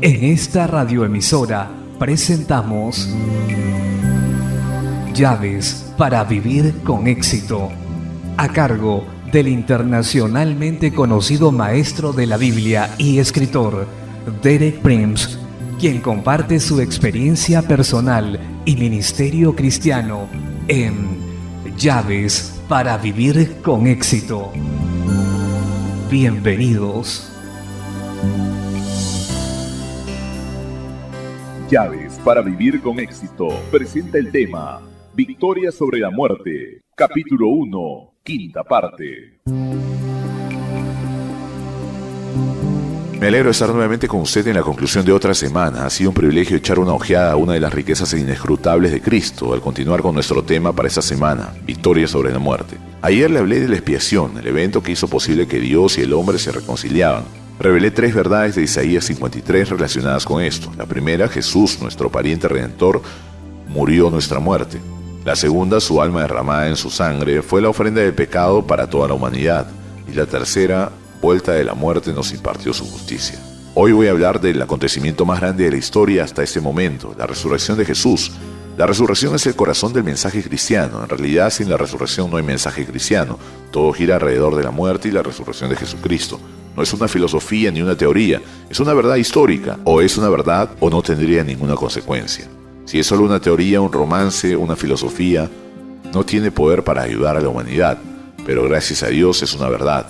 En esta radioemisora presentamos Llaves para vivir con éxito, a cargo del internacionalmente conocido maestro de la Biblia y escritor Derek Prince, quien comparte su experiencia personal y ministerio cristiano en Llaves para vivir con éxito. Bienvenidos. Llaves para vivir con éxito presenta el tema Victoria sobre la muerte, capítulo 1, quinta parte. Me alegro de estar nuevamente con usted en la conclusión de otra semana. Ha sido un privilegio echar una ojeada a una de las riquezas inescrutables de Cristo al continuar con nuestro tema para esta semana, Victoria sobre la muerte. Ayer le hablé de la expiación, el evento que hizo posible que Dios y el hombre se reconciliaban. Revelé 3 verdades de Isaías 53 relacionadas con esto. La primera, Jesús, nuestro pariente redentor, murió nuestra muerte. La segunda, su alma derramada en su sangre, fue la ofrenda del pecado para toda la humanidad. Y la tercera, vuelta de la muerte, nos impartió su justicia. Hoy voy a hablar del acontecimiento más grande de la historia hasta este momento, la resurrección de Jesús. La resurrección es el corazón del mensaje cristiano. En realidad, sin la resurrección no hay mensaje cristiano. Todo gira alrededor de la muerte y la resurrección de Jesucristo. No es una filosofía ni una teoría, es una verdad histórica. O es una verdad o no tendría ninguna consecuencia. Si es solo una teoría, un romance, una filosofía, no tiene poder para ayudar a la humanidad. Pero gracias a Dios es una verdad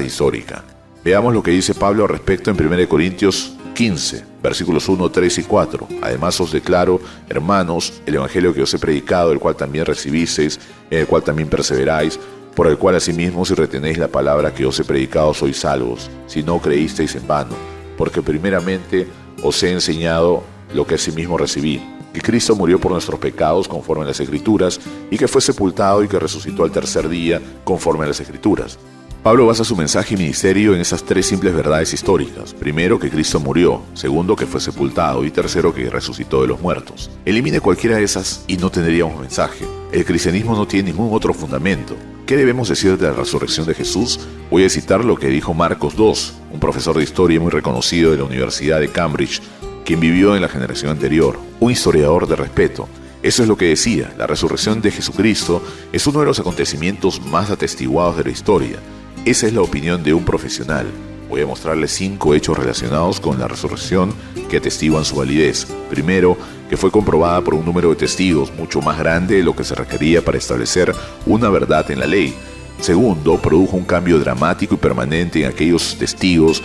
histórica. Veamos lo que dice Pablo al respecto en 1 Corintios 15, versículos 1, 3 y 4. Además os declaro, hermanos, el evangelio que os he predicado, el cual también recibisteis, en el cual también perseveráis, por el cual asimismo si retenéis la palabra que os he predicado sois salvos, si no creísteis en vano, porque primeramente os he enseñado lo que asimismo recibí, que Cristo murió por nuestros pecados conforme a las Escrituras, y que fue sepultado y que resucitó al tercer día conforme a las Escrituras. Pablo basa su mensaje y ministerio en esas 3 simples verdades históricas. Primero, que Cristo murió. Segundo, que fue sepultado. Y tercero, que resucitó de los muertos. Elimine cualquiera de esas y no tendríamos mensaje. El cristianismo no tiene ningún otro fundamento. ¿Qué debemos decir de la resurrección de Jesús? Voy a citar lo que dijo Marcos II, un profesor de historia muy reconocido de la Universidad de Cambridge, quien vivió en la generación anterior, un historiador de respeto. Eso es lo que decía: la resurrección de Jesucristo es uno de los acontecimientos más atestiguados de la historia. Esa es la opinión de un profesional. Voy a mostrarles 5 hechos relacionados con la resurrección que atestiguan su validez. Primero, que fue comprobada por un número de testigos mucho más grande de lo que se requería para establecer una verdad en la ley. Segundo, produjo un cambio dramático y permanente en aquellos testigos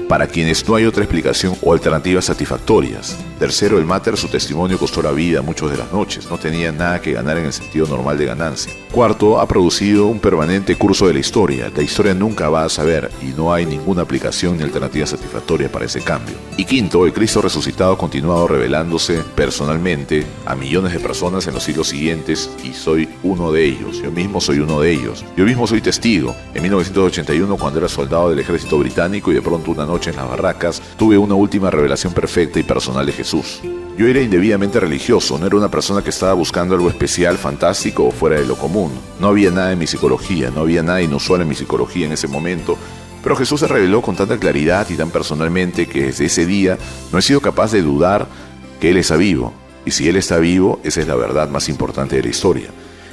para quienes no hay otra explicación o alternativas satisfactorias. Tercero, el máter, su testimonio costó la vida a muchos de las noches. No tenía nada que ganar en el sentido normal de ganancia. Cuarto, ha producido un permanente curso de la historia. La historia nunca va a saber y no hay ninguna aplicación ni alternativa satisfactoria para ese cambio. Y quinto, el Cristo resucitado ha continuado revelándose personalmente a millones de personas en los siglos siguientes y soy uno de ellos. Yo mismo soy uno de ellos. Yo mismo soy testigo. En 1981, cuando era soldado del ejército británico y de pronto una noche en las barracas, tuve una última revelación perfecta y personal de Jesús. Yo era indebidamente religioso, no era una persona que estaba buscando algo especial, fantástico o fuera de lo común. No había nada en mi psicología, no había nada inusual en mi psicología en ese momento, pero Jesús se reveló con tanta claridad y tan personalmente que desde ese día no he sido capaz de dudar que Él está vivo. Y si Él está vivo, esa es la verdad más importante de la historia.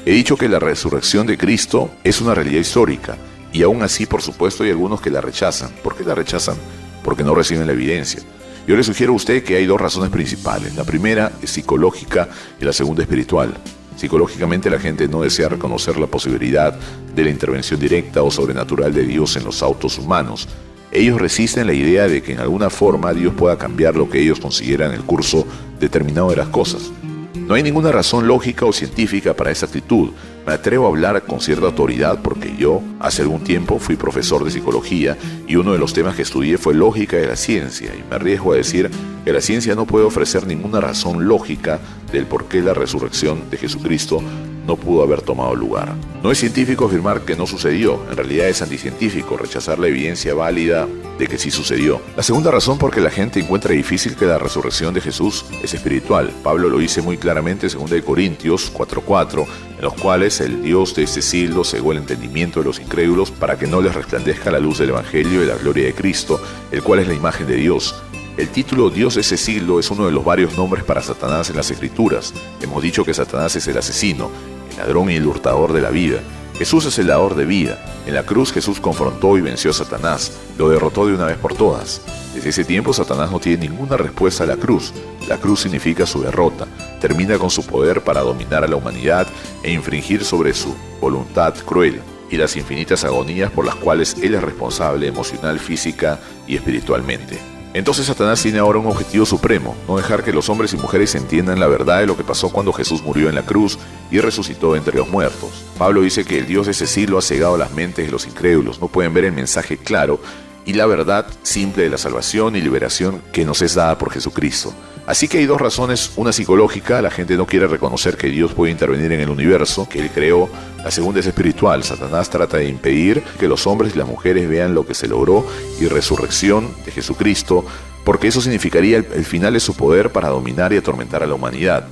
He dicho que la resurrección de Cristo es una realidad histórica, y aún así, por supuesto, hay algunos que la rechazan. ¿Por qué la rechazan? Porque no reciben la evidencia. Yo le sugiero a usted que hay 2 razones principales. La primera es psicológica y la segunda espiritual. Psicológicamente, la gente no desea reconocer la posibilidad de la intervención directa o sobrenatural de Dios en los autos humanos. Ellos resisten la idea de que en alguna forma Dios pueda cambiar lo que ellos consideran el curso determinado de las cosas. No hay ninguna razón lógica o científica para esa actitud. Me atrevo a hablar con cierta autoridad porque yo, hace algún tiempo, fui profesor de psicología y uno de los temas que estudié fue lógica de la ciencia, y me arriesgo a decir que la ciencia no puede ofrecer ninguna razón lógica del por qué la resurrección de Jesucristo no pudo haber tomado lugar. No es científico afirmar que no sucedió, en realidad es anticientífico rechazar la evidencia válida de que sí sucedió. La segunda razón por que la gente encuentra difícil que la resurrección de Jesús es espiritual. Pablo lo dice muy claramente en 2 Corintios 4:4, en los cuales el Dios de este siglo cegó el entendimiento de los incrédulos para que no les resplandezca la luz del Evangelio de la gloria de Cristo, el cual es la imagen de Dios. El título Dios de ese siglo es uno de los varios nombres para Satanás en las Escrituras. Hemos dicho que Satanás es el asesino, el ladrón y el hurtador de la vida. Jesús es el dador de vida. En la cruz Jesús confrontó y venció a Satanás, lo derrotó de una vez por todas. Desde ese tiempo Satanás no tiene ninguna respuesta a la cruz. La cruz significa su derrota. Termina con su poder para dominar a la humanidad e infringir sobre su voluntad cruel y las infinitas agonías por las cuales él es responsable emocional, física y espiritualmente. Entonces Satanás tiene ahora un objetivo supremo: no dejar que los hombres y mujeres entiendan la verdad de lo que pasó cuando Jesús murió en la cruz y resucitó entre los muertos. Pablo dice que el Dios de ese siglo ha cegado las mentes de los incrédulos, no pueden ver el mensaje claro y la verdad simple de la salvación y liberación que nos es dada por Jesucristo. Así que hay dos razones: una psicológica, la gente no quiere reconocer que Dios puede intervenir en el universo que Él creó. La segunda es espiritual, Satanás trata de impedir que los hombres y las mujeres vean lo que se logró y resurrección de Jesucristo, porque eso significaría el final de su poder para dominar y atormentar a la humanidad.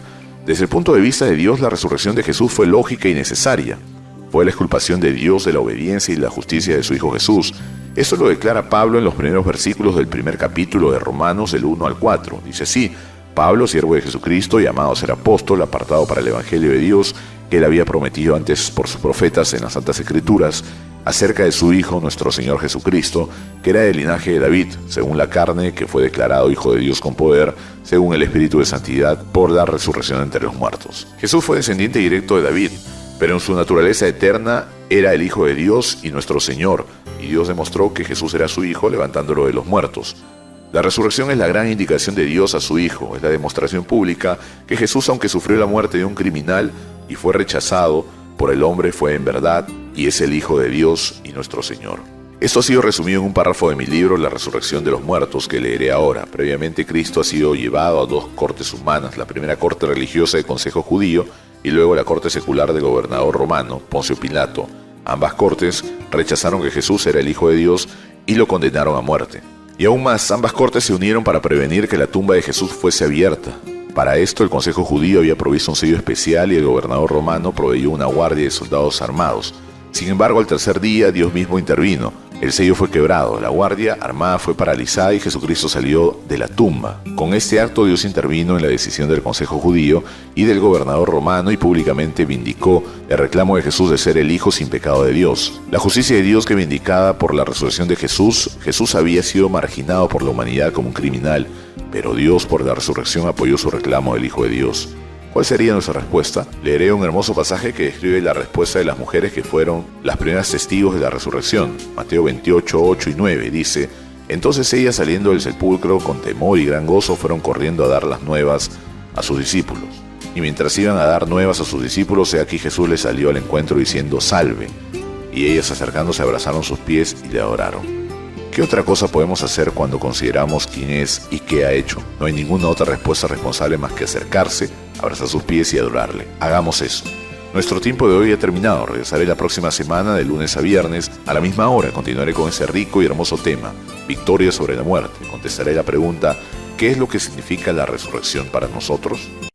Desde el punto de vista de Dios, la resurrección de Jesús fue lógica y necesaria. Fue la exculpación de Dios de la obediencia y la justicia de su Hijo Jesús. Esto lo declara Pablo en los primeros versículos del primer capítulo de Romanos, del 1 al 4. Dice así: Pablo, siervo de Jesucristo, llamado a ser apóstol, apartado para el Evangelio de Dios, que él había prometido antes por sus profetas en las Santas Escrituras, acerca de su Hijo, nuestro Señor Jesucristo, que era del linaje de David, según la carne, que fue declarado Hijo de Dios con poder, según el Espíritu de Santidad, por la resurrección entre los muertos. Jesús fue descendiente directo de David, pero en su naturaleza eterna era el Hijo de Dios y nuestro Señor, y Dios demostró que Jesús era su Hijo levantándolo de los muertos. La resurrección es la gran indicación de Dios a su Hijo, es la demostración pública que Jesús, aunque sufrió la muerte de un criminal y fue rechazado por el hombre, fue en verdad y es el Hijo de Dios y nuestro Señor. Esto ha sido resumido en un párrafo de mi libro, La resurrección de los muertos, que leeré ahora. Previamente Cristo ha sido llevado a dos cortes humanas, la primera corte religiosa del Consejo Judío y luego la corte secular del gobernador romano, Poncio Pilato. Ambas cortes rechazaron que Jesús era el Hijo de Dios y lo condenaron a muerte. Y aún más, ambas cortes se unieron para prevenir que la tumba de Jesús fuese abierta. Para esto el Consejo Judío había provisto un sello especial y el gobernador romano proveyó una guardia de soldados armados. Sin embargo, al tercer día Dios mismo intervino. El sello fue quebrado, la guardia armada fue paralizada y Jesucristo salió de la tumba. Con este acto Dios intervino en la decisión del Consejo Judío y del gobernador romano y públicamente vindicó el reclamo de Jesús de ser el Hijo sin pecado de Dios. La justicia de Dios, que vindicada por la resurrección de Jesús había sido marginado por la humanidad como un criminal, pero Dios por la resurrección apoyó su reclamo del Hijo de Dios. ¿Cuál sería nuestra respuesta? Leeré un hermoso pasaje que describe la respuesta de las mujeres que fueron las primeras testigos de la resurrección. Mateo 28, 8 y 9 dice: Entonces ellas, saliendo del sepulcro con temor y gran gozo, fueron corriendo a dar las nuevas a sus discípulos. Y mientras iban a dar nuevas a sus discípulos, he aquí Jesús les salió al encuentro diciendo: Salve. Y ellas, acercándose, abrazaron sus pies y le adoraron. ¿Qué otra cosa podemos hacer cuando consideramos quién es y qué ha hecho? No hay ninguna otra respuesta responsable más que acercarse, abrazar sus pies y adorarle. Hagamos eso. Nuestro tiempo de hoy ha terminado. Regresaré la próxima semana de lunes a viernes a la misma hora. Continuaré con ese rico y hermoso tema, Victoria sobre la muerte. Contestaré la pregunta: ¿qué es lo que significa la resurrección para nosotros?